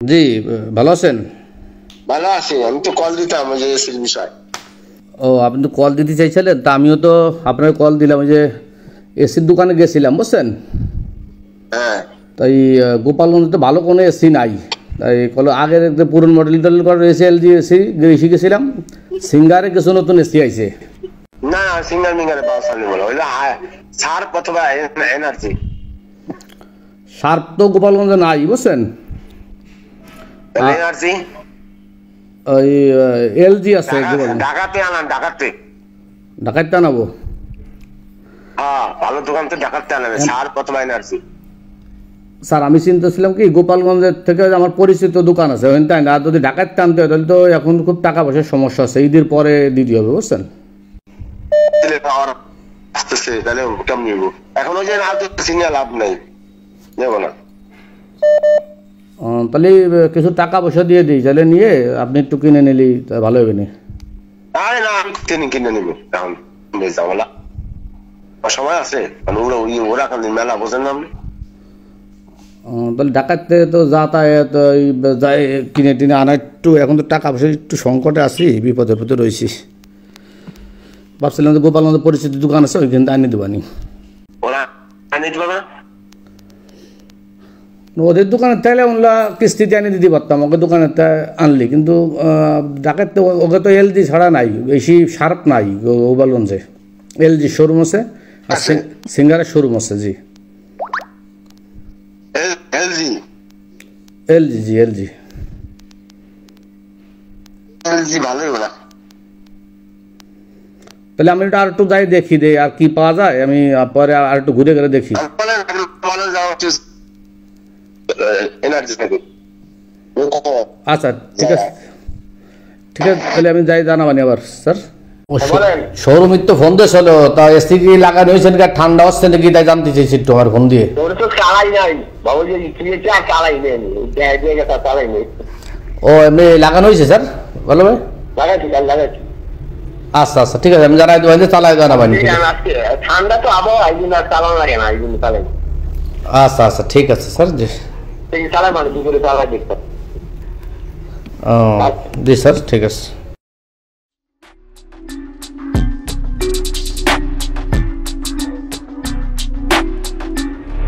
জি, ভালো আছেন? ভালো আছি। আমি তো কল দিতাম ওই যে এসির বিষয়। ও, আপনি তো কল দিতে চাইছিলেন, তা আমিও তো আপনাকে কল দিলাম। ওই যে এসির দোকানে গেছিলাম, বুঝছেন? হ্যাঁ তাই গোপালগঞ্জে তো ভালো কোনো এসি নাই। তাই কল আগের যে পুরনো মডেল টডেল করার এসি এলজি এসি এসে গেছিলাম। সিঙ্গারে কিছু নতুন এসি আইছে। না সিঙ্গার মিঙ্গারে পাওয়া চালু বলো ওই সার অথবা এনার্জি। শার্প তো গোপালগঞ্জে নাই, বুঝছেন? এনার্জি ওই এলজি আছে গোপালগঞ্জ। ঢাকাতে আনান, ঢাকাতে। ঢাকাইতে আনাবো? হ্যাঁ ভালো দোকান তো ঢাকাতে আনাবে, সার অথবা এনার্জি। স্যার আমি চিন্তা ছিলাম কি, গোপালগঞ্জের থেকে আমার পরিচিত দোকান আছে ওখানে, তাই না? আর যদি ঢাকাতে আনতে হয় তাহলে তো এখন খুব টাকা পয়সার সমস্যা আছে, ঈদের পরে দিতে হবে, বুঝছেন? আসতেছে তাহলে কেমন নিব এখন? ওই যে না সিগন্যাল লাভ নেই, নেবো না। তাহলে কিছু টাকা পয়সা দিয়ে দিই, তাহলে নিয়ে আপনি একটু কিনে নিলেই ভালো হবে না? আরে না আমি কিনে নিবো এখন, ঝামেলা সময় আছে। ওরা এখন মেলা বোঝেন না আপনি। তাহলে ঢাকার থেকে তো যাতায়াত যাই কিনে টিনে আনা, একটু এখন তো টাকা পয়সা একটু সংকটে আছি, বিপদে পথে রয়েছি। ভাবছিলাম যে গোপালগঞ্জে পরিচিত দোকান আছে ওইখান থেকে আনি দেবানি। ওরা আনিয়ে দিবে না? ওদের দোকানের তাইলে ওগুলা কিস্তিতে আনি দিতে পারতাম, ওকে দোকানের আনলি। কিন্তু ঢাকার তো ওকে তো এলজি ছাড়া নাই, বেশি শার্প নাই গোপালগঞ্জে। এলজি শোরুম আছে আর সিঙ্গারের শোরুম আছে। জি এলজি এলজি, জি এলজি। এলজি ভালোই বলা। তাহলে আমি আর একটু যাই দেখি দেই আর কি পাওয়া যায়, আমি পরে আর একটু ঘুরে ঘুরে দেখি। আচ্ছা ঠিক আছে, ঠিক আছে, তাহলে আমি যাই জানাবানি আবার স্যার। শোরুমের তো ফোন দিয়ে ছিল, তা এসি কি লাগানো হয়েছে নাকি, ঠান্ডা হচ্ছে নাকি, তাই জানতে চাইছি একটু আমার ফোন দিয়ে। ও এমনি লাগানো হয়েছে স্যার, ভালো ভাই? আচ্ছা আচ্ছা ঠিক আছে, আমি জানাই দেবো, চালাই জানাবানি। ঠান্ডা তো আবহাওয়া চালানো লাগে না, আচ্ছা আচ্ছা ঠিক আছে স্যার। জি চালাই মানে দুপুরে চালাই দেখতে। জি স্যার, ঠিক আছে।